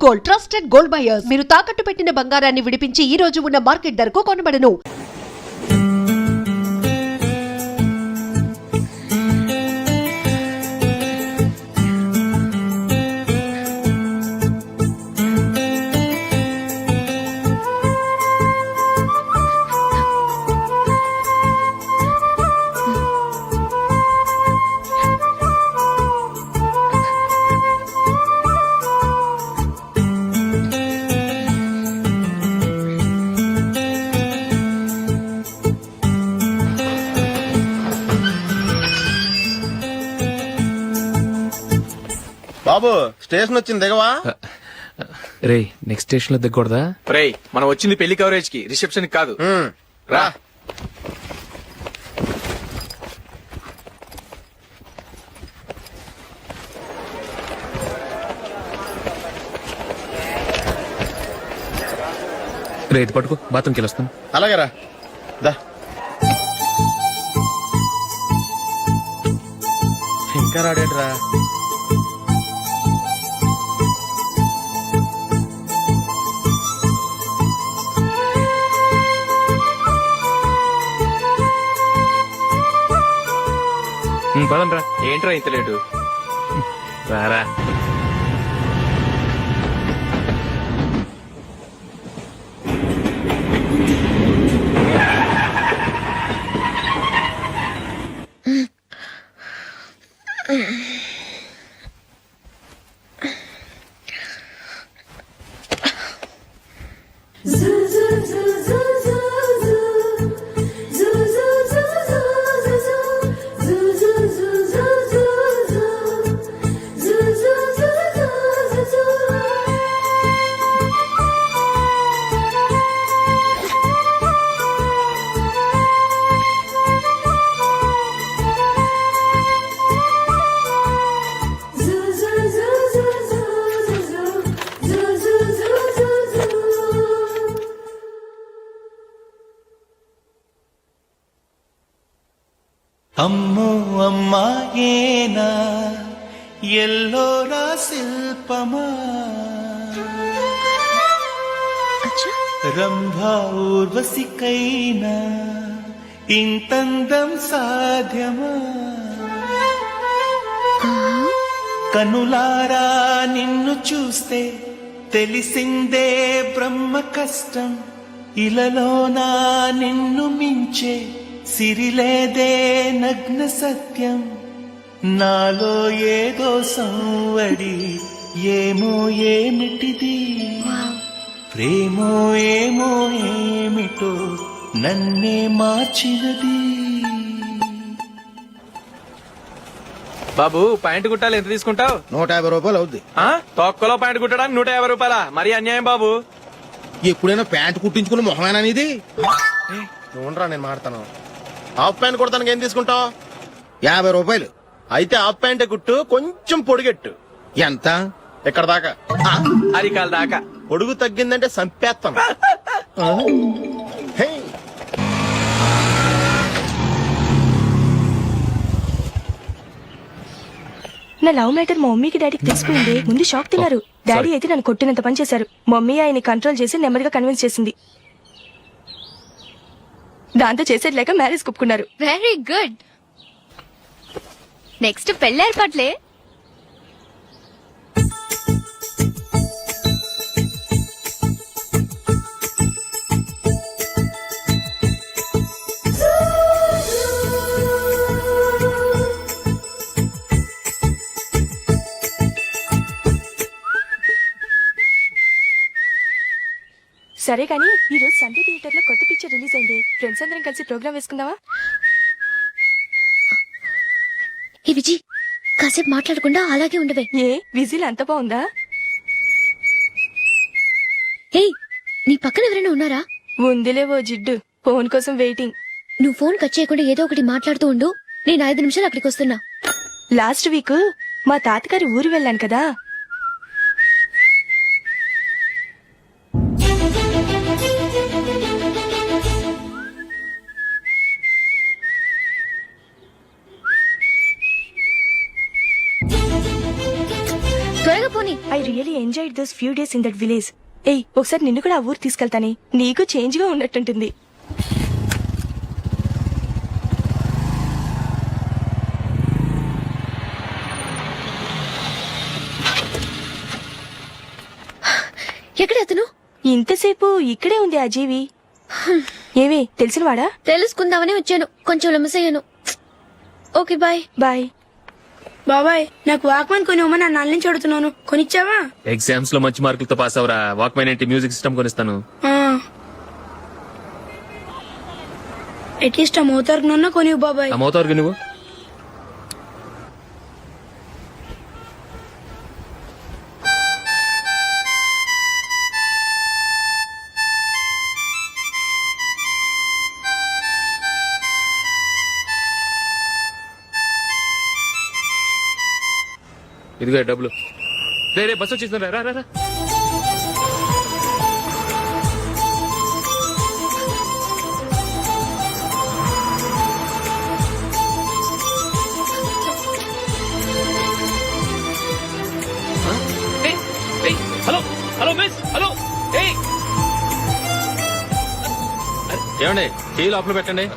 Gold, trusted gold buyers. మీరు తాకట్టు పెట్టిన బంగారాన్ని విడిపించి ఈ రోజు ఉన్న మార్కెట్ ధరకు కొనబడను. బాబు స్టేషన్ వచ్చింది దిగవా? రే నెక్స్ట్ స్టేషన్ లో దిగకూడదా? రే మనం వచ్చింది పెళ్లి కవరేజ్ కి, రిసెప్షన్ కాదు. రా రే ఇది పట్టుకో, బాత్రూమ్కి వెళ్ళొస్తాను. అలాగే రా. దా. ఇంకా రాడేట్రా? పదండ్రా. ఏంట్రా ఇంత లేటు? రారా. అమ్మో అమ్మాయేనా ఎల్లోరా శిల్పమా, రంభా ఊర్వశికైనా ఇంతందం సాధ్యమా, కనులారా నిన్ను చూస్తే తెలిసిందే బ్రహ్మ కష్టం, ఇలలోనా నిన్ను మించే సిరిలేదే నగ్న సత్యం, నాలో ఏదో సంవడి ఏమో ఏమిటిది, ప్రేమో ఏమో ఏమిటో నన్నే మార్చినది. బాబు ప్యాంటు కుట్టాలి, ఎంత తీసుకుంటావు? 150 రూపాయలు అవుద్ది. తొక్కలో ప్యాంటు కుట్టడానికి 150 రూపాయల? మరి అన్యాయం బాబు. ఎప్పుడైనా ప్యాంట్ కుట్టించుకుని మొహమేనా ఇది? చూడరా నేను మాడతాను. హాఫ్ ప్యాంట్ కుడతానికి ఏం తీసుకుంటావు? 50 రూపాయలు. అయితే హాఫ్ ప్యాంటే కుట్టు, కొంచెం పొడిగెట్టు. ఎంత? ఎక్కడ దాకా? అరికాల దాకా. పొడుగు తగ్గిందంటే సంపేస్తాను. హే. నా లవ్ మ్యాటర్ మా మమ్మీకి డాడీకి తెలిసిపోయింది. ముందు షాక్ తిన్నారు. డాడీ అయితే నన్ను కొట్టినంత పని చేశారు. మమ్మీ ఆయన్ని కంట్రోల్ చేసి నెమ్మదిగా కన్విన్స్ చేసింది. దాంతో చేసేది లేక మ్యారేజ్ ఒప్పుకున్నారు. Very good. నెక్స్ట్ పెళ్లి ఏర్పాట్లే. సరే కానీ ఈ రోజు సండే థియేటర్ లో కొత్త పిక్చర్ రిలీజ్ అయింది. ఫ్రెండ్స్ అందరం కలిసి ప్రోగ్రామ్ వేసుకుందామా? ఈ విజి కాసేపు మాట్లాడకుండా అలాగే ఉండవే. ఏ విజిల్ అంత బాగుందా? ఏయ్, నీ పక్కన ఎవరైనా ఉన్నారా? ఉందిలే ఓ జిడ్డు, ఫోన్ కోసం వెయిటింగ్. నువ్వు ఫోన్ కట్ చేయకుండా ఏదో ఒకటి మాట్లాడుతూ ఉండు. నేను 5 నిమిషాలు అక్కడికి వస్తున్నా. లాస్ట్ వీక్ మా తాతగారి ఊరు వెళ్ళాను కదా, త్వరగా పోనీ. I really enjoy enjoyed those few days in that village. ఏయ్, ఒకసారి నిన్ను కూడా ఆ ఊరు తీసుకెళ్తానే, నీకు చేంజ్ గా ఉన్నట్టుంటుంది. ఎక్కడ అతను? ఇంతసేపు ఇక్కడే ఉంది ఆ జీవి. ఏవే, తెలిసినవాడా? తెలుసుకుందామని వచ్చాను, కొంచెం లెమసయ్యాను. Okay bye. బాయ్. బాబాయ్, నాకు వాక్మన్ కొనివ్వమని నా నాన్న నుంచి అడుగుతున్నాను, కొనిచ్చావా? ఎగ్జామ్స్ లో మంచి మార్కులతో పాస్ అవరా, వాక్మెన్ ఏంటి మ్యూజిక్ సిస్టమ్ కొనిస్తాను. అట్లీస్ట్ ఆ మోతార్కు నన్న కొనివ్వు బాబాయ్. ఆ మోతారు నువ్వు ఇదిగో డబ్బులు. రే బస్ వచ్చేసింది, రా రా రా. Hello hello miss, hello. ఏమండి, టీ లోపల పెట్టండి.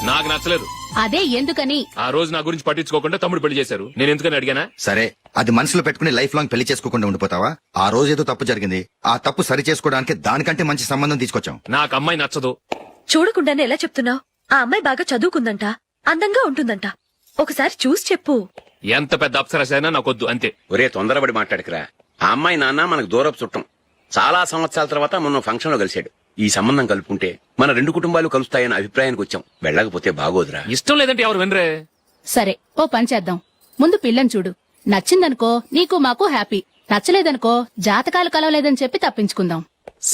నాకు నచ్చలేదు. అదే ఎందుకని? ఆ రోజు నా గురించి పట్టించుకోకుండా తమ్ముడు పెళ్లి చేశారు. నేను ఎందుకని అడిగానా? సరే, అది మనసులో పెట్టుకుని లైఫ్ లాంగ్ పెళ్లి చేసుకోకుండా ఉండిపోతావా? ఆ రోజు ఏదో తప్పు జరిగింది, ఆ తప్పు సరి చేసుకోవడానికి దానికంటే మంచి సంబంధం తీసుకొచ్చాం. నాకు అమ్మాయి నచ్చదు. చూడకుండానే ఎలా చెప్తున్నావు? ఆ అమ్మాయి బాగా చదువుకుందంట, అందంగా ఉంటుందంట. ఒకసారి చూసి చెప్పు. ఎంత పెద్ద అప్సరసైనా నాకొద్దు, అంతే. ఒరే, తొందరపడి మాట్లాడకురా. ఆ అమ్మాయి నాన్న మనకు దూరపు చుట్టం. చాలా సంవత్సరాల తర్వాత మొన్న ఫంక్షన్ లో కలిశాడు. ఈ సంబంధం కలుపుకుంటే మన రెండు కుటుంబాలు కలుస్తాయన్న అభిప్రాయానికి వచ్చాం. వెళ్ళకపోతే బాగోదురా. ఇష్టం లేదంటే ఎవరు వినరే. సరే, ఓ పని చేద్దాం. ముందు పిల్లని చూడు. నచ్చిందనుకో నీకు మాకు హ్యాపీ, నచ్చలేదనుకో జాతకాలు కలవలేదని చెప్పి తప్పించుకుందాం.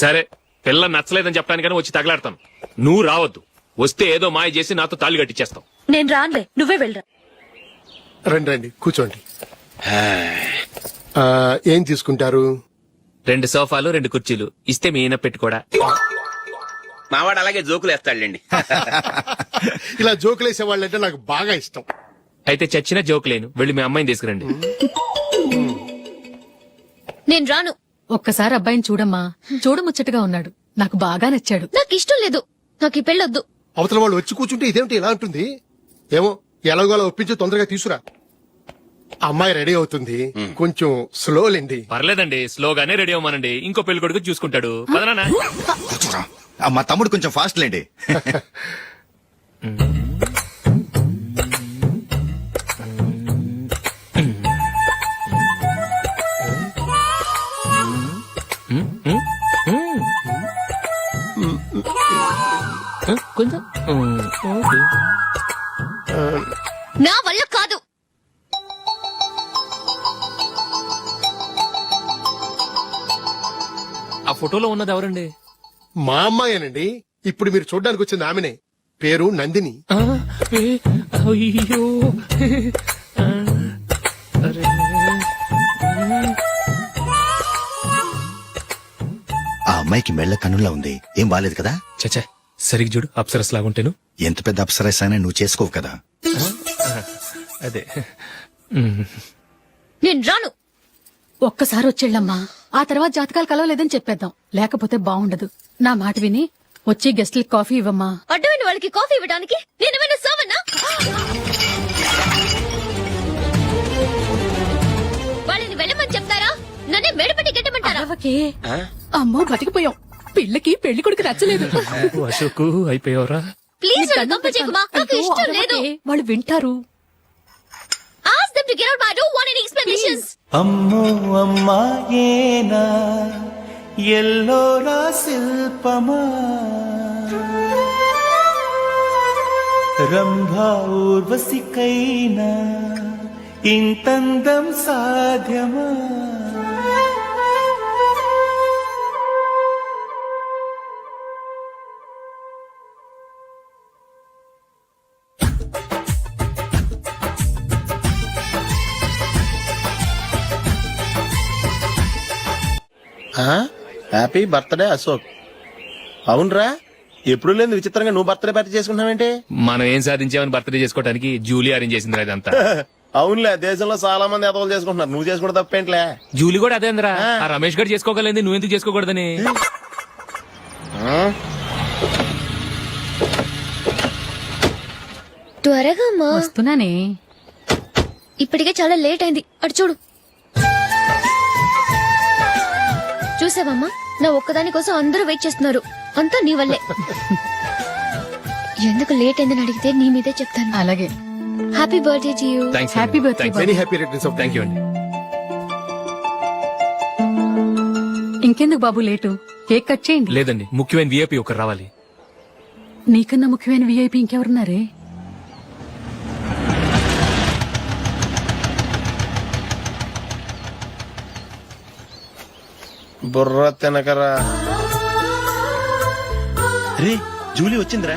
సరే, పిల్ల నచ్చలేదని చెప్పడానికైనా వచ్చి తగలాడతాను. నువ్వు రావద్దు. వస్తే ఏదో మాయ చేసి నాతో తాళి కట్టించేస్తావు. నేను రానులే, నువ్వే వెళ్ళరా. రండి రండి, కూర్చోండి. ఏం తీసుకుంటారు? 2 సోఫాలు 2 కుర్చీలు ఇస్తే మీ ఈయన పెట్టుకోడా. మావాడు అలాగే జోకులు వేస్తాడులేండి. ఇలా జోకులేసే వాళ్ళంటే నాకు బాగా ఇష్టం. అయితే చచ్చిన జోక్ లేను, వెళ్ళి మీ అమ్మాయిని తీసుకురండి. నేను రాను. ఒక్కసారి అబ్బాయిని చూడమ్మా, చూడముచ్చటగా ఉన్నాడు, నాకు బాగా నచ్చాడు. నాకు ఇష్టం లేదు, నాకు ఈ పెళ్ళొద్దు. అవతల వాళ్ళు వచ్చి కూర్చుంటే ఇదేమిటి ఇలా ఉంటుంది? ఏమో, ఎలాగోలా ఒప్పించి తొందరగా తీసురా. అమ్మాయి రెడీ అవుతుంది, కొంచెం స్లో లేండి. పర్లేదండి, స్లోగానే రెడీ అవ్వమానండి. ఇంకో పెళ్లి కొడుకు చూసుకుంటాడు. పదనా. కూర్చోరా. మా తమ్ముడు కొంచెం ఫాస్ట్ లేండి. కొంచెం నా వల్ల కాదు. ఆ ఫోటోలో ఉన్నది ఎవరండి? మా అమ్మాయేనండి. ఇప్పుడు మీరు చూడడానికి వచ్చింది ఆమెనే. పేరు నందిని. అయ్యో, ఆ అమ్మాయికి మెళ్ళ కన్నులా ఉంది, ఏం బాలేదు కదా? చచ్చా, సరిగ్గా చూడు, అప్సరస్ లాగుంటేను. ఎంత పెద్ద అప్సరస్ అయినా నువ్వు చేసుకోవు కదా. అదే. నేను రాను. ఒక్కసారి వచ్చేళ్ళమ్మా, ఆ తర్వాత జాతకాలు కలవలేదని చెప్పేద్దాం, లేకపోతే బాగుండదు. నా మాట విని వచ్చి గెస్ట్లకి కాఫీ ఇవ్వమ్మా. అడ్డమైన వాళ్ళకి కాఫీ ఇవ్వడానికి నేనేమైనా సోమన్నా? వాళ్ళని వెళ్ళమని చెప్తారా, నన్నే మేడపట్టి గెట్టమంటారా? అరవకే. అమ్మో, బతికిపోయాం. పిల్లకి పెళ్లి కొడుకు నచ్చలేదు. అశోకు అయిపోయావరా. ప్లీజ్ కంప చేయకుమా, నాకు ఇష్టం లేదు. వాళ్ళు వింటారు. Ask them to get out. I don't want any explanations. అమ్మో అమ్మాయేనా ఎల్లోరా శిల్పమా, రంభా ఊర్వశికైనా ఇంతందం సాధ్యమా? Happy birthday Ashok. అవునరా, ఎప్పుడు లేదు విచిత్రంగా నువ్వు బర్త్డే పార్టీ చేసుకుంటున్నావేంటి? మనం ఏం సాధించామని బర్త్డే చేసుకోవడానికి జూలీ అరేంజ్ చేసింది ఇదంతా. అవునులే, దేశంలో చాలా మంది ఎదవలు చేసుకుంటున్నారు, నువ్వు చేసుకుంటే తప్పేంట్లే. జూలీ కూడా అదేంద్రా, ఆ రమేష్ గారు చేసుకోగలేదు, నువ్వెందుకు చేసుకోకూడదని. త్వరగా అమ్మా, వస్తున్నానే. ఇప్పటికే చాలా లేట్ అయింది. అటు చూడు. చూసావమ్మా, నా ఒక్కదాని కోసం అందరూ వెయిట్ చేస్తున్నారు. అంతా నీ వల్లే. ఎందుకు లేట్ అయిందని అడిగితే నీ మీదే చెప్తాను. అలాగే. Happy birthday to you. Thanks happy birthday. Very happy returns of thank you అండి. ఇంకెందుకు బాబు లేటు, కేక్ కట్ చేయండి. లేదండి, ముఖ్యమైన విఐపి ఒకరు రావాలి. నీకన్నా ముఖ్యమైన విఐపి ఇంకెవరున్నారే? బుర్ర తినకరా. రే జూలీ వచ్చిందిరా.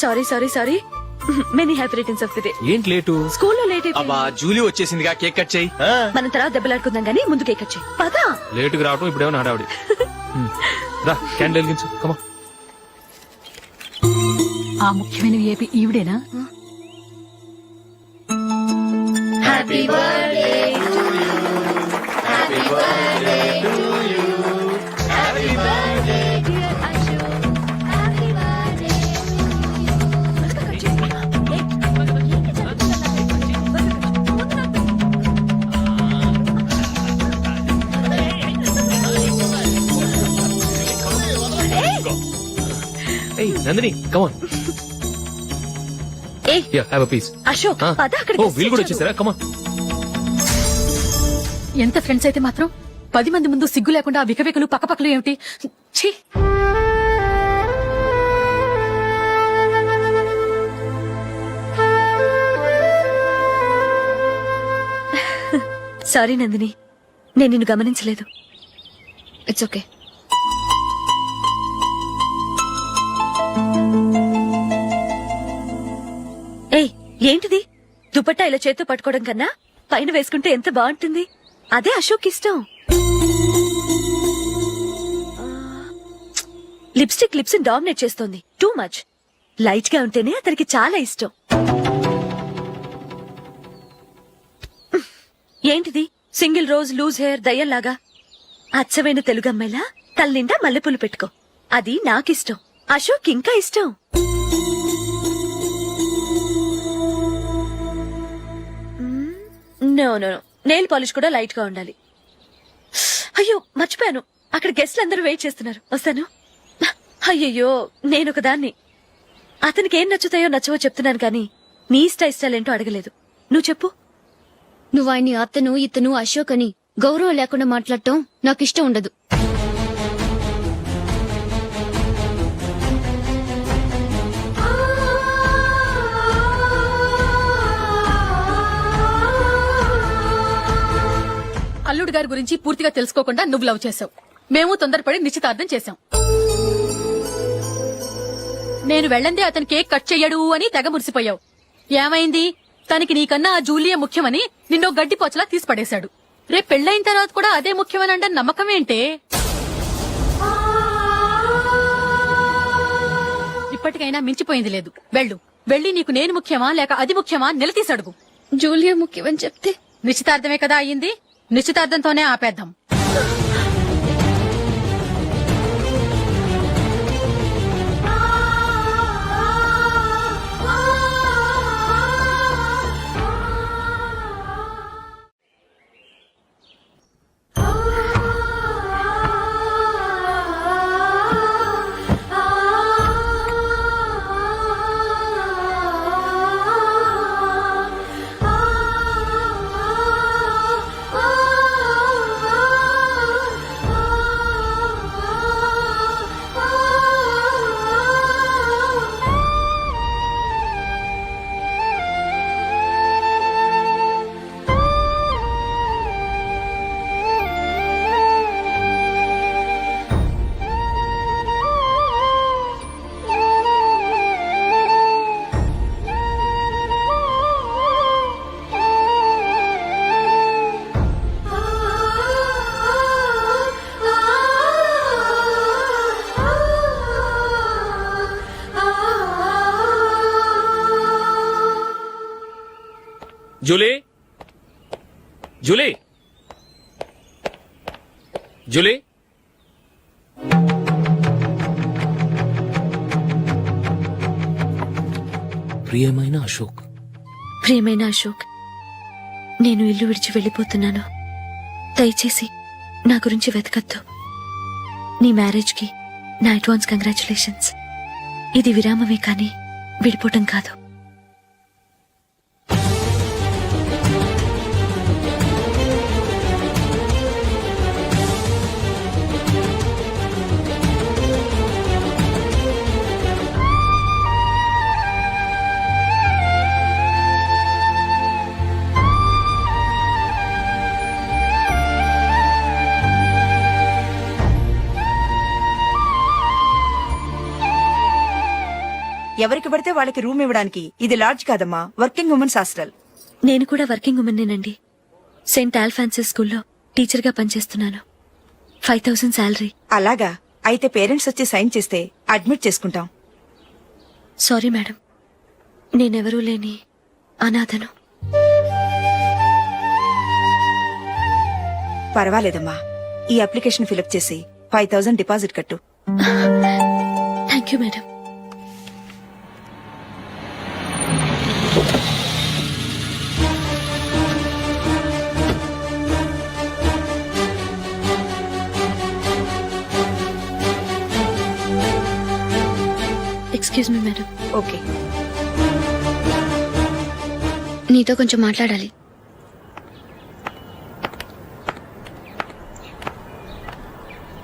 Sorry sorry sorry. Many happy returns of the day. ఏంటి లేటు? స్కూల్లో లేట్ అబ్బా అయిపోయింది. జూలీ వచ్చేసిందిగా, కేక్ కట్ చేయి. మనం తర్వాత దెబ్బలాడుకుందాం గానీ ముందు కేక్ వచ్చాయి. పదా. లేటుగా రావటం ఇప్పుడేమో హడావిడి. రా క్యాండిల్ వెలిగించు, కమా. ఆ ముఖ్యమైన విఐపి ఈవిడేనా? Happy birthday to you. Happy birthday to you. Happy birthday dear Ashu. Happy birthday. ఏయ్ నందిని, కమాన్. ఏ యా, హ్యావ్ ఎ పీస్. అశోక్, పద అక్కడికి. ఓ వీళ్ళు కూడా వచ్చేసారా? కమాన్. ఎంత ఫ్రెండ్స్ అయితే మాత్రం 10 మంది ముందు సిగ్గు లేకుండా ఆ వికవికలు పక్కపక్కలు ఏమిటి? ఛీ! సారీ నందిని, నేను నిన్ను గమనించలేదు. It's okay. ఏయ్ ఏంటిది? దుపట్టా ఇలా చేత్తో పట్టుకోవడం కన్నా పైన వేసుకుంటే ఎంత బాగుంటుంది. అదే అశోక్ ఇష్టం. లిప్స్టిక్ లిప్స్ డామినేట్ చేస్తోంది. Too much. లైట్ గా ఉంటేనే అతనికి చాలా ఇష్టం. ఏంటిది? సింగిల్ రోజ్ లూజ్ హెయిర్ దయ్యంలాగా. అచ్చమైన తెలుగు అమ్మాయిలా తల నిండా మల్లెపూలు పెట్టుకో. అది నాకిష్టం. అశోక్ ఇంకా ఇష్టం. No no no, nail polish కూడా లైట్ గా ఉండాలి. అయ్యో మర్చిపోయాను, అక్కడ గెస్ట్లు అందరూ వెయిట్ చేస్తున్నారు. వస్తాను. అయ్యయ్యో, నేనొక దాన్ని. అతనికి ఏం నచ్చుతాయో నచ్చవో చెప్తున్నాను కానీ నీ ఇష్టాలేంటో అడగలేదు. నువ్వు చెప్పు. నువ్వు ఆయన్ని అతను ఇతను అశోక్ అని గౌరవం లేకుండా మాట్లాడటం నాకు ఇష్టం ఉండదు. అల్లుడు గారి గురించి పూర్తిగా తెలుసుకోకుండా నువ్వు లవ్ చేసావు. మేము తొందరపడి నిశ్చితార్థం చేశాం. నేను వెళ్ళందే అతను కేక్ కట్ చెయ్యడు అని తెగ మురిసిపోయావు. ఏమైంది? తనకి నీకన్నా ఆ జూలియా ముఖ్యమని నిన్నో గడ్డి పోచలా తీసి పడేశాడు. రేపు పెళ్ళైన తర్వాత కూడా అదే ముఖ్యమని అంటే నమ్మకం ఏంటే? ఇప్పటికైనా మించిపోయింది లేదు. వెళ్ళు, వెళ్ళి నీకు నేను ముఖ్యమా లేక అది ముఖ్యమా నిలదీసి అడుగు. జూలియా ముఖ్యమని చెప్తే నిశ్చితార్థమే కదా అయ్యింది. నిశ్చితార్థంతోనే ఆపేద్దాం. జూలీ జూలీ జూలీ ప్రియమైన అశోక్. ప్రియమైన అశోక్, నేను ఇల్లు విడిచి వెళ్ళిపోతున్నాను. దయచేసి నా గురించి వెతకద్దు. నీ మ్యారేజ్కి నా అడ్వాన్స్ కంగ్రాచులేషన్స్. ఇది విరామమే కానీ విడిపోవటం కాదు. ఎవరికి పడితే వాళ్ళకి రూమ్ ఇవ్వడానికి ఇది లాడ్జ్ కాదమ్మా, వర్కింగ్ ఉమెన్స్ హాస్టల్. నేను కూడా వర్కింగ్ ఉమెన్నేనండి. సెయింట్ ఆల్ఫాన్సెస్ స్కూల్లో టీచర్గా పనిచేస్తున్నాను. 5000 శాలరీ. అలాగా, అయితే పేరెంట్స్ వచ్చి సైన్ చేస్తే అడ్మిట్ చేసుకుంటాం. సారీ మేడం, నేనెవరూ లేని అనాథను. పర్వాలేదమ్మా, ఈ అప్లికేషన్ ఫిలప్ చేసి 5000 డిపాజిట్ కట్టు. Thank you madam. Excuse me madam. Okay, నీతో కొంచెం మాట్లాడాలి.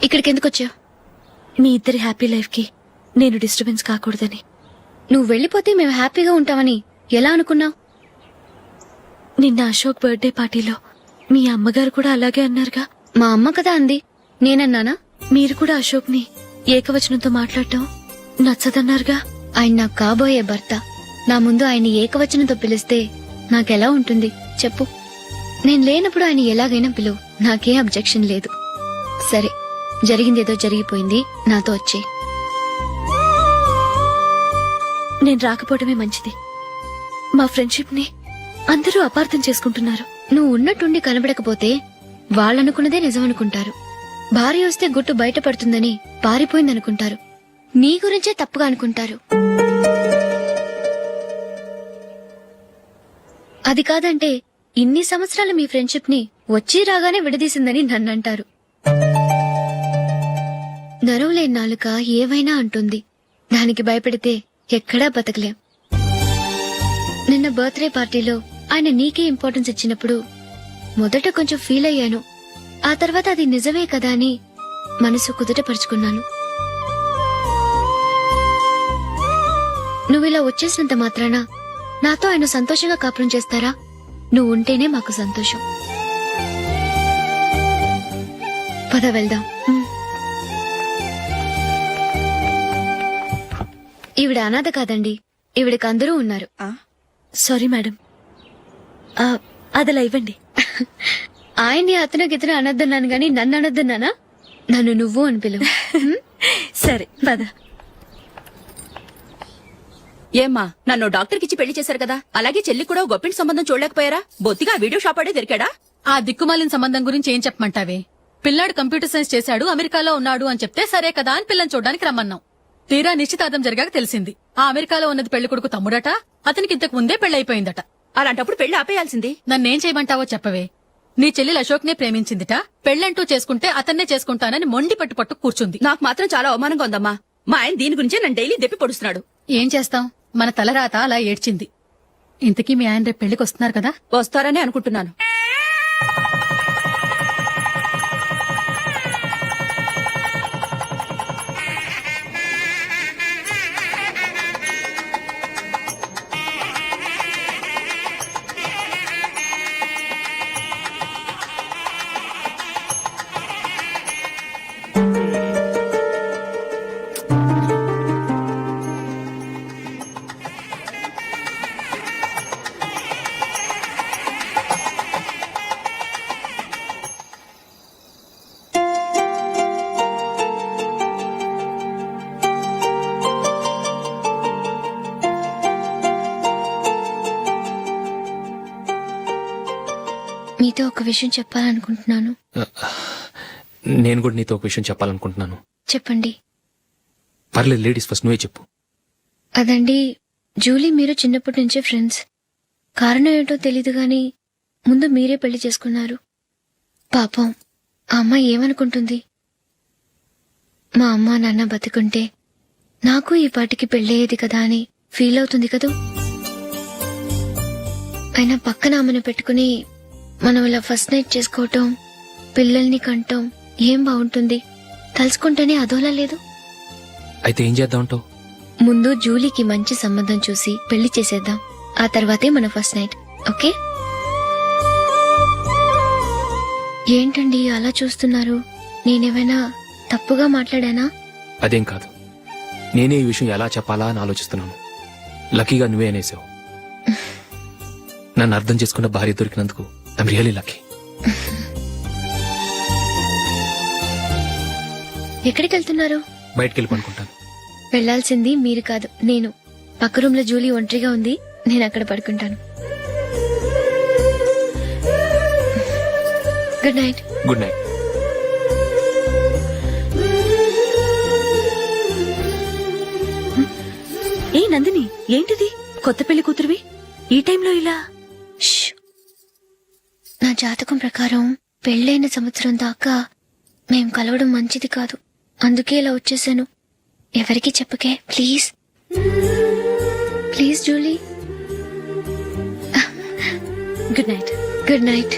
ఇక్కడికి ఎందుకు వచ్చావు? మీ ఇద్దరి హ్యాపీ లైఫ్ కి నేను డిస్టర్బెన్స్ కాకూడదని. నువ్వు వెళ్ళిపోతే మేము హ్యాపీగా ఉంటామని ఎలా అనుకున్నావు? నిన్న అశోక్ బర్త్డే పార్టీలో మీ అమ్మగారు కూడా అలాగే అన్నారుగా. మా అమ్మ కదా అంది, నేనన్నానా? మీరు కూడా అశోక్ ని ఏకవచనంతో మాట్లాడటం నచ్చదన్నారుగా. ఆయన నాకు కాబోయే భర్త. నా ముందు ఆయన ఏకవచనంతో పిలిస్తే నాకెలా ఉంటుంది చెప్పు? నేను లేనప్పుడు ఆయన ఎలాగైనా పిలువు, నాకే అబ్జెక్షన్ లేదు. సరే, జరిగిందేదో జరిగిపోయింది, నాతో వచ్చే. నేను రాకపోవడమే మంచిది. మా ఫ్రెండ్షిప్ ని అందరూ అపార్థం చేసుకుంటున్నారు. నువ్వు ఉన్నట్టుండి కనబడకపోతే వాళ్ళనుకున్నదే నిజమనుకుంటారు. భార్య వస్తే గుట్టు బయటపడుతుందని పారిపోయిందనుకుంటారు. నీ గురించే తప్పుగా అనుకుంటారు. అది కాదంటే ఇన్ని సంవత్సరాలు మీ ఫ్రెండ్షిప్ ని వచ్చి రాగానే విడదీసిందని నన్నంటారు. నరవలేని నాలుక ఏవైనా అంటుంది. దానికి భయపడితే ఎక్కడా బతకలేం. నిన్న బర్త్డే పార్టీలో ఆయన నీకే ఇంపార్టెన్స్ ఇచ్చినప్పుడు మొదట కొంచెం ఫీల్ అయ్యాను. ఆ తర్వాత అది నిజమే కదా అని మనసు కుదుటపరుచుకున్నాను. నువ్విలా వచ్చేసినంత మాత్రాన నాతో ఆయన సంతోషంగా కాపురం చేస్తారా? నువ్వు ఉంటేనే మాకు సంతోషం. పద వెళ్దాం. ఈవిడ అనాథ కాదండి, ఈవిడకి అందరూ ఉన్నారు. సారీ మేడం, అదలా ఇవ్వండి. ఆయన్ని అతను గితను అనొద్దన్నాను గాని నన్ను అనొద్దన్నానా? నన్ను నువ్వు అని పిలువు. సరే పద. ఏమ్మా, నన్ను డాక్టర్ కిచ్చి పెళ్లి చేశారు కదా, అలాగే చెల్లి కూడా గొప్పింటి సంబంధం చూడలేకపోయారా? బొత్తిగా వీడియో షాప్ ఆడే దొరికాడా? ఆ దిక్కుమాలిన సంబంధం గురించి ఏం చెప్పమంటావే? పిల్లాడు కంప్యూటర్ సైన్స్ చేశాడు, అమెరికాలో ఉన్నాడు అని చెప్తే సరే కదా అని పిల్లని చూడడానికి రమ్మన్నాం. తీరా నిశ్చితార్థం జరిగాక తెలిసింది ఆ అమెరికాలో ఉన్నది పెళ్లి కొడుకు తమ్ముడట, అతనికి ఇంతకు ముందే పెళ్లయిపోయిందట. అలాంటప్పుడు పెళ్లి ఆపేయాల్సింది. నన్నేం చేయమంటావో చెప్పవే? నీ చెల్లెలు అశోక్ నే ప్రేమించిందిట, పెళ్లంటూ చేసుకుంటే అతన్నే చేసుకుంటానని మొండి పట్టు కూర్చుంది. నాకు మాత్రం చాలా అవమానంగా ఉందమ్మా. మా ఆయన దీని గురించే నన్ను డైలీ దెప్పి పొడుస్తున్నాడు. ఏం చేస్తాం, మన తలరాత అలా ఏడ్చింది. ఇంతకీ మీ ఆయన రేపు పెళ్లికి వస్తున్నారు కదా? వస్తారనే అనుకుంటున్నాను. మీతో ఒక విషయం చెప్పాలనుకుంటున్నాను. నేను కూడా నీతో ఒక విషయం చెప్పాలనుకుంటున్నాను. చెప్పండి. పర్లేదు, లేడీస్ ఫస్ట్, నువ్వే చెప్పు. అదండి, జూలీ మీరు చిన్నప్పటి నుంచే ఫ్రెండ్స్. కారణం ఏంటో తెలీదు గాని ముందు మీరే పెళ్లి చేసుకున్నారు. పాపం ఆ అమ్మాయి ఏమనుకుంటుంది? మా అమ్మ నాన్న బతికుంటే నాకు ఈ పాటికి పెళ్ళయ్యేది కదా అని ఫీల్ అవుతుంది కదూ. అయినా పక్కన ఆమెను పెట్టుకుని మనం ఇలా ఫస్ట్ నైట్ చేసుకోవటం, పిల్లల్ని కంటం ఏం బాగుంటుంది? తలుచుకుంటేనే అదోలా లేదు. అయితే ఏం చేద్దాం అంటావు? ముందు జూలీకి మంచి సంబంధం చూసి పెళ్లి చేసేద్దాం. ఆ తర్వాతే మన ఫస్ట్ నైట్. ఓకే? ఏంటండి అలా చూస్తున్నారు? నేనేమైనా తప్పుగా మాట్లాడానా? అదేం కాదు, నేనే ఈ విషయం ఎలా చెప్పాలా అని ఆలోచిస్తున్నాను. లక్కీగా నువ్వే అనేసావు. నన్ను అర్థం చేసుకున్న భార్య దొరికినందుకు ఐమ్ రియలీ లక్కీ. ఎక్కడికి వెళ్తున్నారు? బయటికి వెళ్ళి పడుకుంటాను. వెళ్లాల్సింది మీరు కాదు, నేను. పక్క రూమ్ లో జూలీ ఒంటరిగా ఉంది, నేను అక్కడ పడుకుంటాను. Good night. Good night. ఏ నందిని, ఏంటిది? కొత్త పెళ్లి కూతురువి ఈ టైంలో ఇలా? ష్. నా జాతకం ప్రకారం పెళ్ళైన సంవత్సరం దాకా మేం కలవడం మంచిది కాదు. అందుకే ఇలా వచ్చేసాను. ఎవరికి చెప్పకే please. Please Julie. Good night. Good night.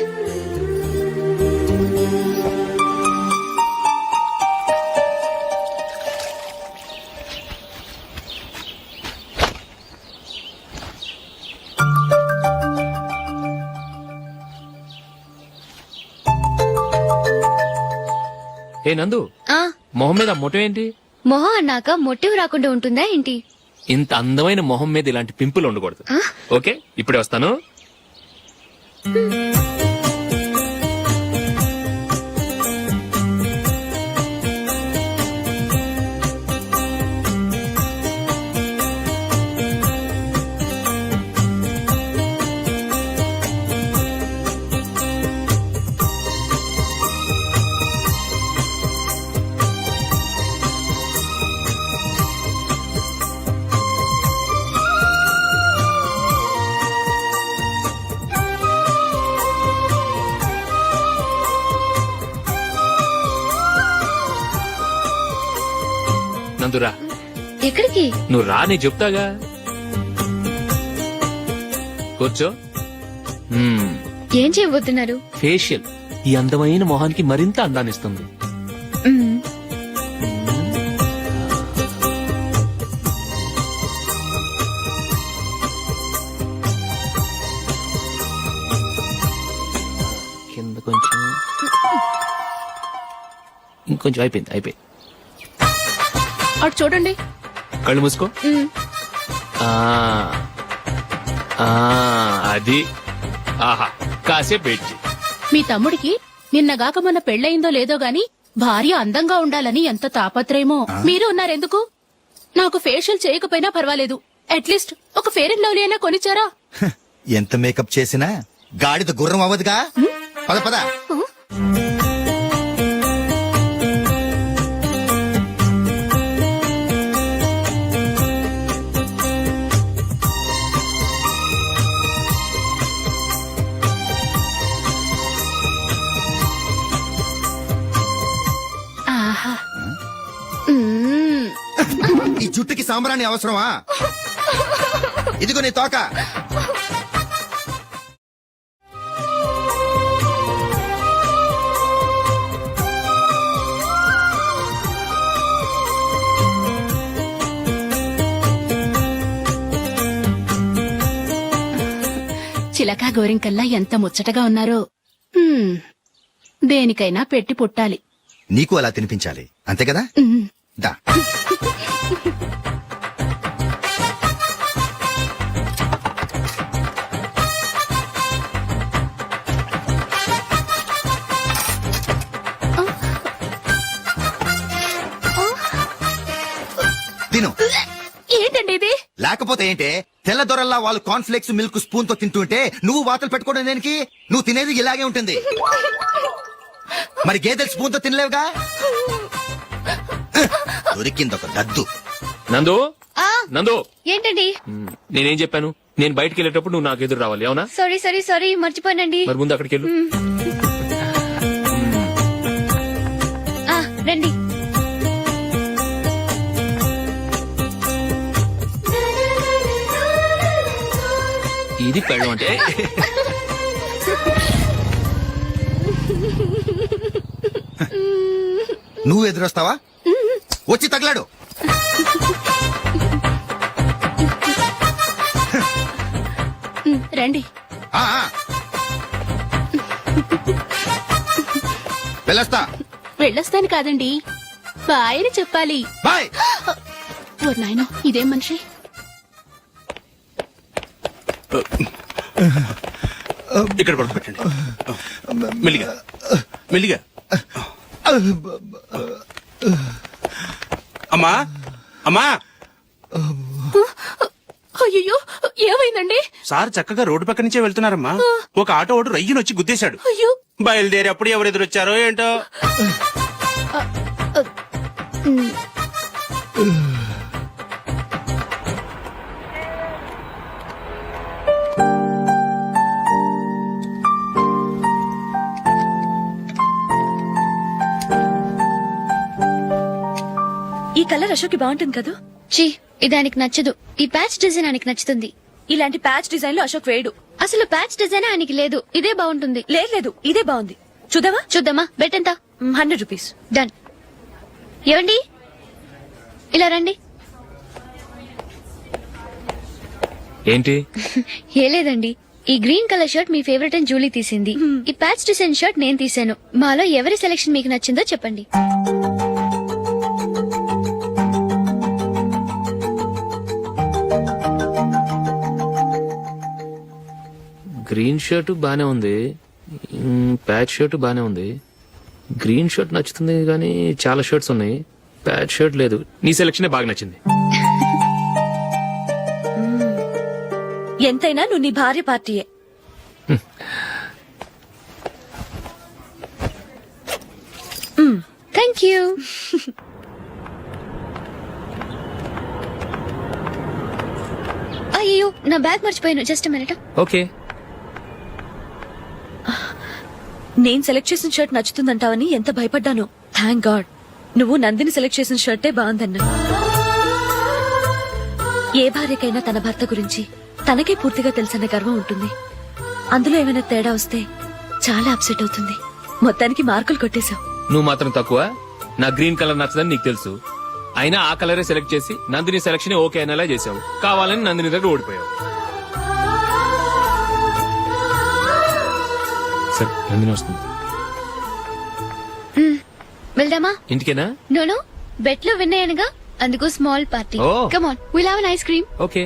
ఏ నందు, మొహం మీద మొటం ఏంటి? మొహం అన్నాక మొట్టివి రాకుండా ఉంటుందా ఏంటి? ఇంత అందమైన మొహం మీద ఇలాంటి పింపుల్ ఉండకూడదు. ఓకే, ఇప్పుడే వస్తాను. నందురా. ఎక్కడికి? నువ్వు రా, నేను చెప్తాగా. కూర్చో. ఏం చేయబోతున్నారు? ఫేషియల్ ఈ అందమైన మొహానికి మరింత అందాన్నిస్తుంది. కింద కొంచెం, ఇంకొంచెం. అయిపోయింది. అటు చూడండి. కళ్ళు మూసుకో. అది. ఆహా, కాసేపు వెయిట్ చెయ్. మీ తమ్ముడికి నిన్నగాక మొన్న పెళ్ళయిందో లేదో గాని భార్య అందంగా ఉండాలని ఎంత తాపత్రయమో. మీరు ఉన్నారెందుకు? నాకు ఫేషియల్ చేయకపోయినా పర్వాలేదు, అట్లీస్ట్ ఒక ఫేర్ అండ్ లవ్లీ అయినా కొనిచ్చారా? ఎంత మేకప్ చేసినా గాడిద గుర్రం అవ్వదుగా. పద పద. ఈ జుట్టుకి సాంబ్రాణి అవసరమా? ఇదిగో నీ తోక. చిలకా గోరింకల్లా ఎంత ముచ్చటగా ఉన్నారో. దేనికైనా పెట్టి పుట్టాలి. నీకు అలా తినిపించాలి, అంతే కదా? దా. తిను. ఏంటండి ఇది? లేకపోతే ఏంటే? తెల్లదొరల్లా వాళ్ళు కాన్ఫ్లెక్స్ మిల్క్ స్పూన్ తో తింటుంటే నువ్వు వాతలు పెట్టుకోవడం దేనికి? నువ్వు తినేది ఇలాగే ఉంటుంది. మరి గేదెలు స్పూన్ తో తినలేవుగా. దొరికింది ఒక దద్దు. నందు నందు ఏంటండి? నేనేం చెప్పాను? నేను బయటికి వెళ్ళేటప్పుడు నువ్వు నాకు ఎదురు రావాలి, అవునా? సారీ మర్చిపోయానండి. మరి ముందు అక్కడికి వెళ్ళు. రండి. ఇది పెళ్ళం అంటే. నువ్వు ఎదురొస్తావా? వచ్చి తగలాడు. రండి. ఆ, ఆ. వెళ్ళొస్తా. వెళ్ళొస్తాను కాదండి, బాయ్ అని చెప్పాలి. బాయ్. ఓ నాయనో, ఇదేం మనిషి? ఇక్కడ పడుకోబెట్టండి. మెల్లిగా మెల్లిగా. అమ్మా అమ్మా. అయ్యో, ఏమైందండి? సార్ చక్కగా రోడ్డు పక్క నుంచే వెళ్తున్నారమ్మా. ఒక ఆటో ఓడు రయ్యను వచ్చి గుద్దేశాడు. అయ్యో. బయలుదేరి అప్పుడు ఎవరు ఎదురొచ్చారో ఏంటో. ఈ కలర్ అశోక్ బాగుంటుంది కదా. చీ, ఇది ఆయనకి నచ్చదు. ఈ ప్యాచ్ డిజైన్ ఆయనకి నచ్చుతుంది. ఇలాంటి ప్యాచ్ డిజైన్ లో అశోక్ వేయడు. అసలు ప్యాచ్ డిజైన్ ఆయనకి లేదు. ఇదే బాగుంటుంది. లేదు, ఇదే బాగుంది. చూద్దామా? చూద్దామా? బెట్ ఎంత? 100 రూపీస్. డన్. ఏవండి, ఇలా రండి. ఏంటి? ఏ లేదండి, ఈ గ్రీన్ కలర్ షర్ట్ మీ ఫేవరెట్ అని జూలీ తీసింది. ఈ ప్యాచ్ డిజైన్ షర్ట్ నేను తీసాను. మాలో ఎవరి సెలెక్షన్ మీకు నచ్చిందో చెప్పండి. గ్రీన్ షర్ట్ బానే ఉంది, ప్యాచ్ షర్ట్ బానే ఉంది. గ్రీన్ షర్ట్ నచ్చుతుంది కానీ చాలా షర్ట్స్ ఉన్నాయి, ప్యాచ్ షర్ట్ లేదు. నీ సెలెక్షనే బాగా నచ్చింది. ఎంతైనా నువ్వు నీ భార్య పార్టీయే. Thank you. అయ్యో, నా బ్యాగ్ మర్చిపోయాను. Just minute. ఓకే. నేను సెలెక్ట్ చేసిన షర్ట్ నచ్చుతుందంటావని ఎంత భయపడ్డాను. థ్యాంక్ గాడ్ నువ్వు నందిని సెలెక్ట్ చేసిన షర్టే బాగుందన్నా. ఏ భార్యకైనా తన భర్త గురించి తనకే పూర్తిగా తెలుసన్న గర్వం ఉంటుంది. అందులో ఏమైనా తేడా వస్తే చాలా అప్సెట్ అవుతుంది. మొత్తానికి మార్కులు కొట్టేశావు. నువ్వు మాత్రం తక్కువ. నా గ్రీన్ కలర్ నచ్చదని నీకు తెలుసు, అయినా ఆ కలరే సెలెక్ట్ చేసి నందిని సెలెక్షన్ ఓకే అనేలా చేసావు. కావాలని నందిని దగ్గర ఓడిపోయావు. సరే, నందిని వస్తుంది. వెళ్దామా? ఇంటికేనా? నోను, బెట్ లో విన్ అయ్యానుగా, అందుకు small party. Oh. Come on, will have an ice cream. Okay.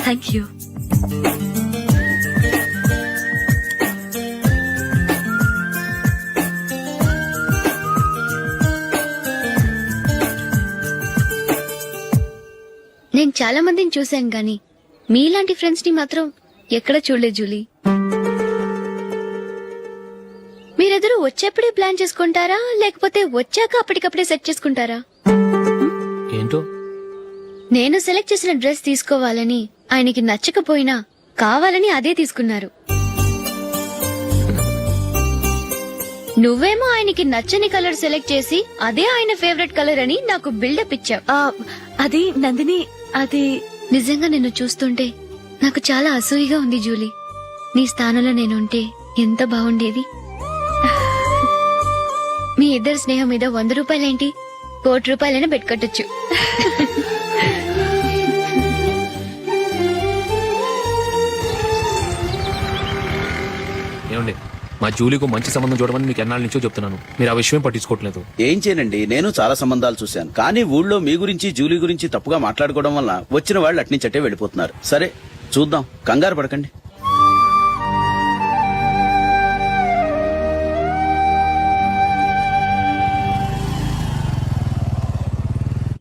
Thank you. నేను చాలా మందిని చూశాను గాని మీలాంటి ఫ్రెండ్స్ ని మాత్రం ఎక్కడ చూడలేదు జూలీ. మీరెదరూ వచ్చేప్పుడే ప్లాన్ చేసుకుంటారా, లేకపోతే వచ్చాక అప్పటికప్పుడే సెట్ చేసుకుంటారా? ఏంటో నేను సెలెక్ట్ చేసిన డ్రెస్ తీసుకోవాలని ఆయనకి నచ్చకపోయినా కావాలని అదే తీసుకున్నారు. నువ్వేమో ఆయనకి నచ్చని కలర్ సెలెక్ట్ చేసి అదే ఆయన ఫేవరెట్ కలర్ అని నాకు బిల్డప్ ఇచ్చావు. అది నందిని, అది నిజంగా నిన్ను చూస్తుంటే నాకు చాలా అసూయగా ఉంది జూలీ. నీ స్థానంలో నేనుంటే ఎంత బాగుండేది. మీ ఇద్దరు స్నేహం మీద 100 రూపాయలేంటి, 1 కోటి రూపాయలైనా పెట్టుకట్టొచ్చు. ఏమండి, మా జూలీకు మంచి సంబంధం చూడమని మీకు ఎన్నాళ్ళ నుంచో చెప్తున్నాను, మీరు ఆ విషయం పట్టించుకోవట్లేదు. ఏం చేయనండి, నేను చాలా సంబంధాలు చూశాను, కానీ ఊళ్ళో మీ గురించి జూలీ గురించి తప్పుగా మాట్లాడుకోవడం వల్ల వచ్చిన వాళ్ళు అట్నుంచటే వెళ్ళిపోతున్నారు. సరే చూద్దాం, కంగారు పడకండి.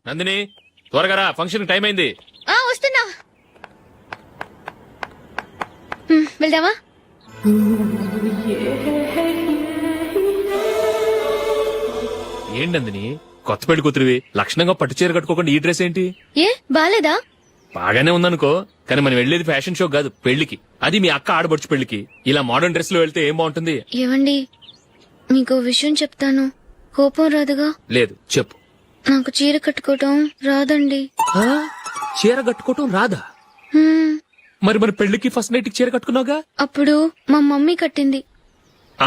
నందిని త్వరగా రా, ఫంక్షన్ టైం అయింది. వస్తున్నా. వెళ్దామా? ఏంటి నందిని, కొత్త పెళ్లి కూతురివి, లక్షణంగా పట్టు చీర కట్టుకోకుండా ఈ డ్రెస్ ఏంటి? ఏ బాలేదా? బాగానే ఉందనుకో, కానీ మనం వెళ్ళేది ఫ్యాషన్ షో కాదు, పెళ్లికి. అది మీ అక్క ఆడబడుచు పెళ్లికి. ఇలా మోడర్న్ డ్రెస్ లో వెళ్తే ఏం బాగుంటుంది? ఏవండి, మీకు విషయం చెప్తాను, కోపం రాదుగా? లేదు, చెప్పు. నాకు చీర కట్టుకోవటం రాదండి. చీర కట్టుకోవటం రాదా? మరి మన పెళ్లికి ఫస్ట్ నైట్ చీర కట్టుకున్నావుగా? అప్పుడు మా మమ్మీ కట్టింది.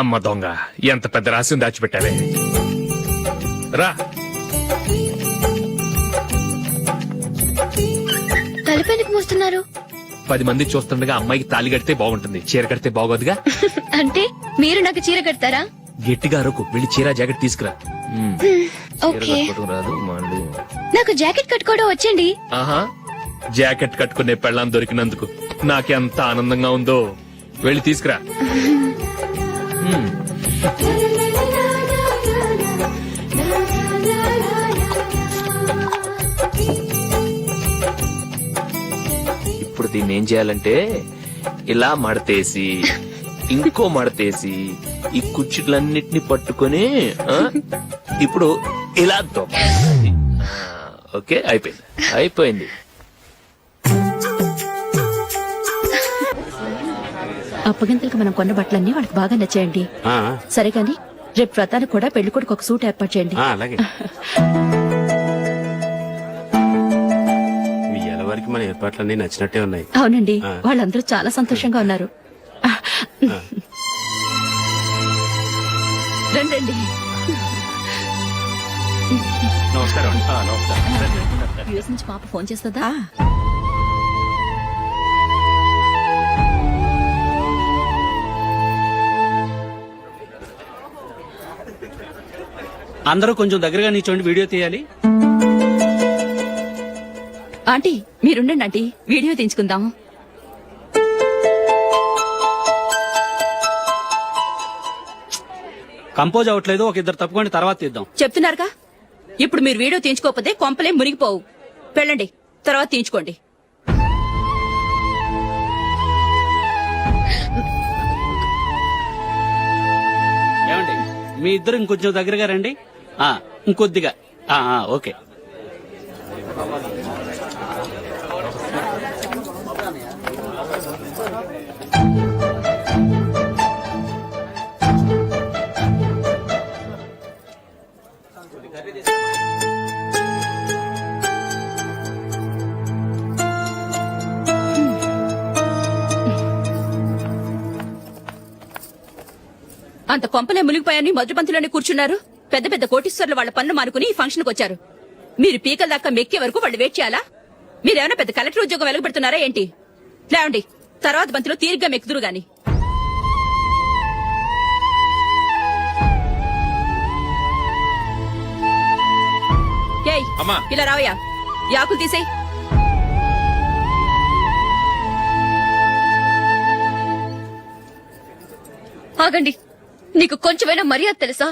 అమ్మ దొంగ, ఎంత పెద్ద రహస్యం దాచిపెట్టావే. రా. తలపెందుకు మోస్తున్నారు? 10 మంది చూస్తుండగా అమ్మాయికి తాళి కడితే బాగుంటుంది, చీర కడితే బాగోదుగా. అంటే మీరు నాకు చీర కడతారా? గట్టిగా అరకు, వెళ్ళి చీర జాకెట్ తీసుకురా. చీర ఓకే. కట్టుకోవటం రాదు మళ్ళీ. నాకు జాకెట్ కట్టుకోవడం వచ్చండి. ఆహా, జాకెట్ కట్టుకునే పెళ్ళాం దొరికినందుకు నాకెంత ఆనందంగా ఉందో. వెళ్ళి తీసుకురా. ఇప్పుడు దీన్ని ఏం చేయాలంటే ఇలా మడతేసి ఇంకో మడతేసి ఈ కుర్చీలన్నిటిని పట్టుకొని ఇప్పుడు ఇలా దొక్కాలి. ఓకే, అయిపోయింది అయిపోయింది. అప్పగింతలకు మనం కొన్న బట్టలన్నీ వాళ్ళకి బాగా నచ్చాయండి. సరే కానీ రేపు వ్రతానికి కూడా పెళ్లి కొడుకు ఒక సూట్ ఏర్పాటు చేయండి. అలాగే. మీ ఎలవారికి మన ఏర్పాట్లన్నీ నచ్చినట్టే ఉన్నాయి. అవునండి, వాళ్ళందరూ చాలా సంతోషంగా ఉన్నారు. రండి. నమస్కారం. యూఎస్ నుంచి పాప ఫోన్ చేస్తుందా? అందరూ కొంచెం దగ్గరగా నిల్చోండి, వీడియో తీయాలి. ఆంటీ మీరుండండి ఆంటీ, వీడియో తీయించుకుందాం. కంపోజ్ అవ్వట్లేదు, ఒక ఇద్దరు తప్పుకోండి, తర్వాత తీద్దాం. చెప్తున్నారుగా, ఇప్పుడు మీరు వీడియో తీయించుకోకపోతే కొంపలే మునిగిపోవు. వెళ్ళండి, తర్వాత తీయించుకోండి. ఏమండి, మీ ఇద్దరు ఇంకొంచెం దగ్గరగా రండి. ఇంకొద్దిగా. ఓకే. అంత కొంపలే మునిగిపోయాని మొదటి పంతులోనే కూర్చున్నారు. పెద్ద పెద్ద కోటీశ్వర్లు వాళ్ళ పన్ను మానుకుని ఈ ఫంక్షన్ కు వచ్చారు. మీరు పీకల దాకా మెక్కే వరకు వాళ్ళు వెయిట్ చేయాలా? మీరేమైనా పెద్ద కలెక్టర్ ఉద్యోగం వెలగబెడుతున్నారా ఏంటి? లేవండి, తర్వాత బంతిలో తీరిగ్గా మెక్కుదురు గాని. ఏయ్, ఇలా రావయ్యా, యాకులు తీసేయ్. ఆగండి, నీకు కొంచెమైనా మర్యాద తెలుసా?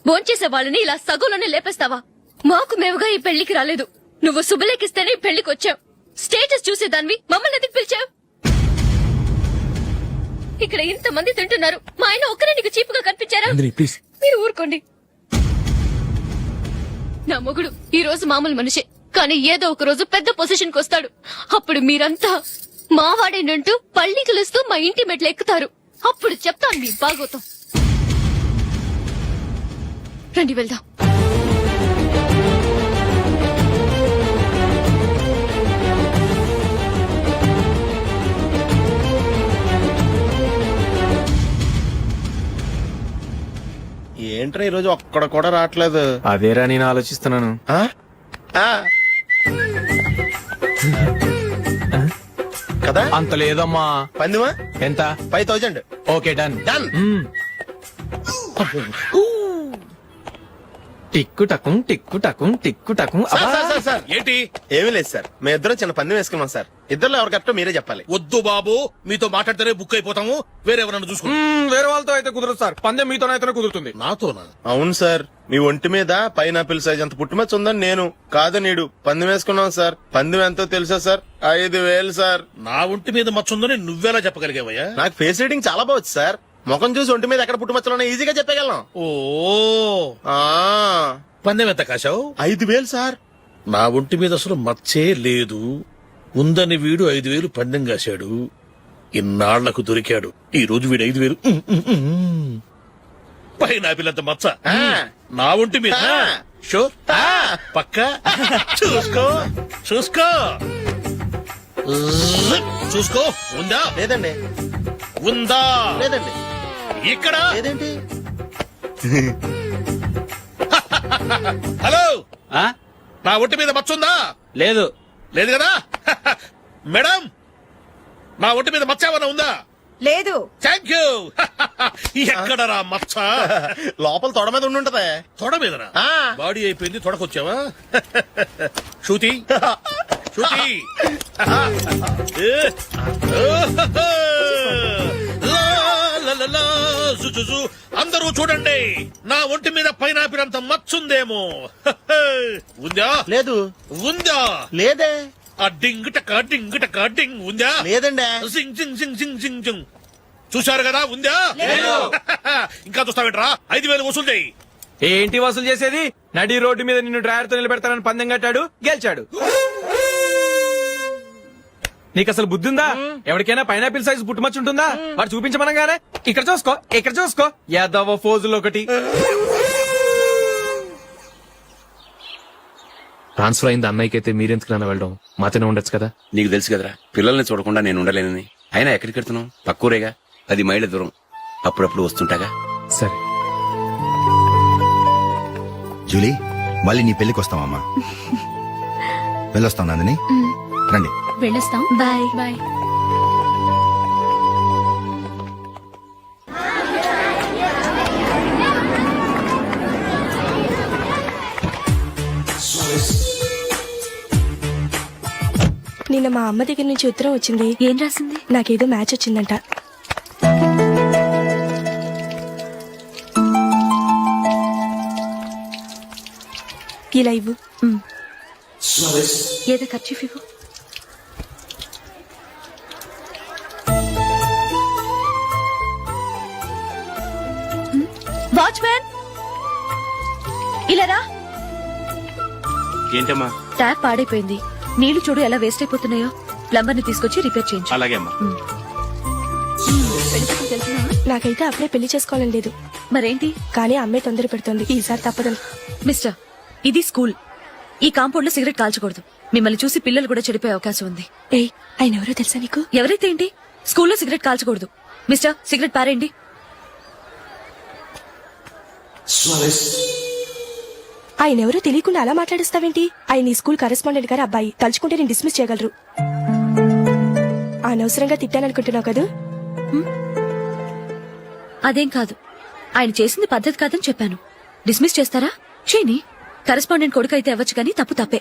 భోంచేసే వాళ్ళని ఇలా సగంలోనే లేపేస్తావా? మాకు మేముగా ఈ పెళ్లికి రాలేదు, నువ్వు శుభలేఖిస్తేనే ఈ పెళ్లికి వచ్చావు. స్టేటస్ చూసేదానివి మమ్మల్ని ఎందుకు పిలిచావు? ఇక్కడ ఇంతమంది తింటున్నారు, మా ఆయన ఒక్కరే నీకు చీపుగా కనిపించారా? మీరు ఊరుకోండి. నా మొగుడు ఈ రోజు మామూలు మనిషే, కానీ ఏదో ఒక రోజు పెద్ద పొజిషన్ కు వస్తాడు. అప్పుడు మీరంతా మావాడేనంటూ పళ్ళి కలుస్తూ మా ఇంటి మెట్లు ఎక్కుతారు. అప్పుడు చెప్తాను మీ బాగోతాం. రండి వెళ్దాం. ఏంట్రా ఈరోజు ఒక్కడ కూడా రావట్లేదు? అదేరా నేను ఆలోచిస్తున్నాను. కదా అంత లేదమ్మా. పందిమా ఎంత? 5000. Okay, done. డన్. టిక్కు టకుం టిక్కు టకుం టిక్కు టకుం సార్ ఏంటి ఏమీ లేదు సార్ మేము ఇద్దరం చిన్న పందెం వేసుకున్నాం సార్ ఇద్దరు ఎవరు కరెక్టో మీరే చెప్పాలి. వద్దు బాబు, మీతో మాట్లాడితేనే బుక్ అయిపోతాము. వేరెవరన్నా చూసుకుంటాం. వేరే వాళ్ళతో అయితే కుదరదు సార్, పందెం మీతోనైతేనే కుదురుతుంది. నాతోనా? అవును సార్, మీ ఒంటి మీద పైనాపిల్ సైజ్ అంత పుట్టుమచ్చ ఉందని నేను కాదు నీడు పందెం వేసుకున్నాం సార్. పందెం ఎంతో తెలుసా సార్? 5,000 సార్. నా ఒంటి మీద మచ్చ ఉందని నువ్వెలా చెప్పగలిగావయ్యా? నాకు ఫేస్ రీడింగ్ చాలా బాగుంది సార్. ముఖం చూసి ఒంటి మీద ఎక్కడ పుట్టుమచ్చలో ఈజీగా చెప్పగలను. ఓ ఆ పందెం ఎంత కాశావు? 5,000 సార్. నా ఒంటి మీద అసలు మచ్చే లేదు. ఉందని వీడు 5,000 పందెం కాశాడు. ఇన్నాళ్లకు దొరికాడు. ఈ రోజు వీడు 5,000 పైనాపిలంత మచ్చ నా ఒంటి మీద. షూర్ పక్క చూసుకో చూసుకో చూసుకో. ఉందా? లేదండి. ఉందా? లేదండి. ఇక్కడ లేదేంటి? హలో, ఆ? నా ఒంటి మీద మచ్చ ఉందా? లేదు. లేదు కదా? మేడం, నా ఒంటి మీద మచ్చ ఏమన్నా ఉందా? లేదు. Thank you. ఎక్కడరా మచ్చ? లోపల తొడ మీద ఉండుంటదే. తొడ మీదనా? ఆ. బాడీ అయిపోయింది, తొడకొచ్చావా? శృతి శృతి. అందరూ చూడండి, నా ఒంటి మీద పైనాపిల్ అంత మచ్చుందేమో. ఉందా? లేదు. ఉందా? లేదే. ఆ డింగ్ టక డింగ్ టక డింగ్ ఉందా? లేదండి. సింగ్ సింగ్ సింగ్ సింగ్ సింగ్ సింగ్. చూశారు కదా? ఉందా? ఇంకా చూస్తావేంట్రా? 5,000 వసూలు చేయి. ఏంటి వసూలు చేసేది? నడి రోడ్డు మీద నిన్ను డ్రైవర్ తో నిలబెడతానని పందెం కట్టాడు, గెలిచాడు. నీకు అసలు బుద్ధి ఉందా? ఎవరికైనా పైనాపిల్ సైజ్ పుట్టుమచ్చు ఉంటుందా? వాడు చూపించమనగానే ఇక్కడ చూసుకో, ఇక్కడ చూసుకో, యాదవ ఫోజులు ఒకటి. ట్రాన్స్ఫర్ అయింది అన్నయ్యకి అయితే మీరెందుకు నాన్న వెళ్ళడం? మాతోనే ఉండొచ్చు కదా. నీకు తెలుసు కదరా, పిల్లల్ని చూడకుండా నేను ఉండలేనని. అయినా ఎక్కడికి వెళ్తున్నావు? పక్కూరేగా, 10 మైళ్ళ దూరం. అప్పుడప్పుడు వస్తుంటాగా. సరే జూలీ, మళ్ళీ నీ పెళ్లికి వస్తామమ్మా. వెళ్ళొస్తాం నందిని, రండి. వెళ్ళొస్తాం. బాయ్. బాయ్. నిన్న మా అమ్మ దగ్గర నుంచి ఉత్తరం వచ్చింది. ఏం రాసింది? నాకేదో మ్యాచ్ వచ్చిందంట. ఇలా ఇవ్వు. ఏదో ఖర్చు ఇవ్వు. వాచ్మ్యాన్, ఇలా రా. ఏంటమ్మా? ట్యాప్ పాడైపోయింది. నీళ్లు చూడు ఎలా వేస్ట్ అయిపోతున్నాయో. ప్లంబర్ ని తీసుకొచ్చి రిపేర్ చేయించు. అలాగే అమ్మా. నాకైతే అప్పుడే పెళ్లి చేసుకోవాలని లేదు. మరేంటి? కానీ అమ్మే తొందర పెడుతోంది. ఈసారి తప్పదని. మిస్టర్, ఇది స్కూల్. ఈ కాంపౌండ్ లో సిగరెట్ కాల్చకూడదు. మిమ్మల్ని చూసి పిల్లలు కూడా చెడిపోయే అవకాశం ఉంది. ఏయ్, ఆయన ఎవరో తెలుసా నీకు? ఎవరైతే ఏంటి, స్కూల్లో సిగరెట్ కాల్చకూడదు. మిస్టర్, సిగరెట్ పారేయండి. ఆయన ఎవరో తెలియకుండా అలా మాట్లాడిస్తావేంటి? ఆయన ఈ స్కూల్ కరెస్పాండెంట్ గారు అబ్బాయి. తలుచుకుంటే నేను డిస్మిస్ చేయగలరు. అనవసరంగా తిట్టాననుకుంటున్నావు కదా? అదేం కాదు, ఆయన చేసింది పద్ధతి కాదని చెప్పాను. డిస్మిస్ చేస్తారా? చేయని. కరెస్పాండెంట్ కొడుకు అయితే అవ్వచ్చు, కానీ తప్పు తప్పే.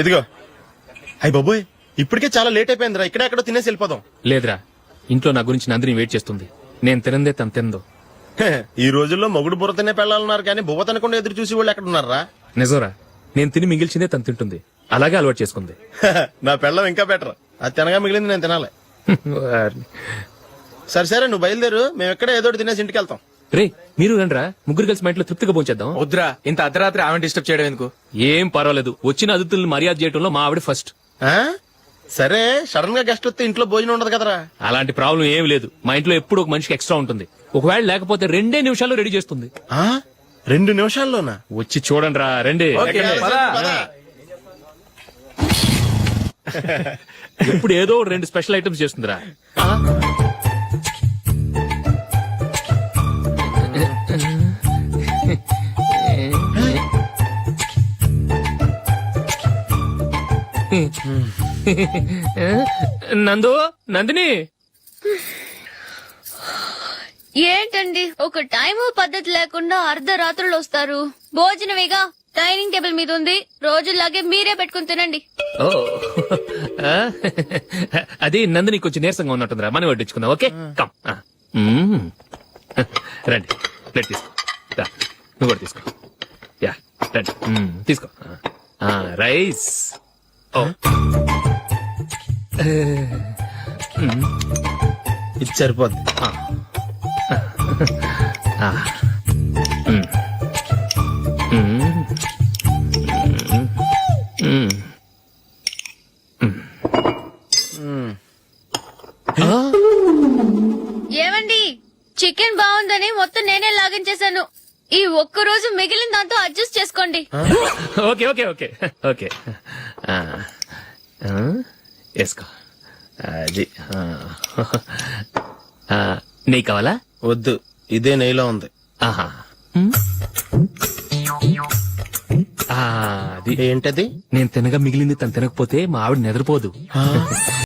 ఇదిగో. అయ్య బాబోయ్, ఇప్పటికే చాలా లేట్ అయిపోయిందిరా. ఇక్కడే ఎక్కడో తినేసి వెళ్ళిపోదాం. లేదురా, ఇంట్లో నా గురించి నందిని వెయిట్ చేస్తుంది. నేను తినందే తను తిందో. ఈ రోజుల్లో మొగుడు బుర్ర తినే పెళ్ళాలన్నారు, కానీ బువ్వ తినకుండా ఎదురు చూసి వాళ్ళు ఎక్కడ ఉన్నారా? నిజంరా, నేను తిని మిగిల్చిందే తను తింటుంది. అలాగే అలవాటు చేసుకుంది. నా పెళ్ళం ఇంకా బెటర్. అది తినగా మిగిలింది నేను తినాలి. సరే సరే, నువ్వు బయలుదేరు. మేము ఎక్కడ ఏదో ఒకటి తినేసి ఇంటికి వెళ్తాం. రే, మీరు రండిరా, ముగ్గురు కలిసి మా ఇంట్లో తృప్తిగా పోంచేద్దాం. వద్దురా, ఇంత అర్ధరాత్రి ఆమె డిస్టర్బ్ చేయడం ఎందుకు? ఏం పర్వాలేదు, వచ్చిన అతిథులను మర్యాద చేయడంలో మా ఆవిడ ఫస్ట్. ఆ? సరే, సడన్ గా గెస్ట్ వస్తే ఇంట్లో భోజనం ఉండదు కదరా? అలాంటి ప్రాబ్లం ఏం లేదు. మా ఇంట్లో ఎప్పుడు ఒక మనిషికి ఎక్స్ట్రా ఉంటుంది. ఒకవేళ లేకపోతే 2 నిమిషాల్లో రెడీ చేస్తుంది. 2 నిమిషాల్లోనా? వచ్చి చూడండి రా, రండి. ఇప్పుడు ఏదో 2 స్పెషల్ ఐటమ్స్ చేస్తుందిరా. నందు నందిని ఏంటండి ఒక టైము పద్ధతి లేకుండా అర్ధరాత్రులు వస్తారు. భోజనమేగా డైనింగ్ టేబుల్ మీద ఉంది. రోజుల్లాగే మీరే పెట్టుకుని తినండి. ఓ ఆ? అది నందిని కొంచెం నీరసంగా ఉన్నట్టుందిరా మనం వడ్డించుకుందాం. ఓకే కమ్ రండి ప్లేట్ తీసుకో రా, నువ్వు కూడా తీసుకో. యా రండి తీసుకో. రైస్ ఓ ఇది సరిపోద్ది. ఏమండి చికెన్ బాగుందని మొత్తం నేనే లాగించేశాను. ఈ ఒక్క రోజు మిగిలిన దాంతో అడ్జస్ట్ చేసుకోండి. ఓకే ఓకే ఓకే ఓకే వేసుకో. అది నెయ్యి కావాలా? వద్దు, ఇదే నెయ్యిలో ఉంది. ఆహా అది ఏంటది? నేను తినగా మిగిలింది తను తినకపోతే మా ఆవిడ నిద్రపోదు.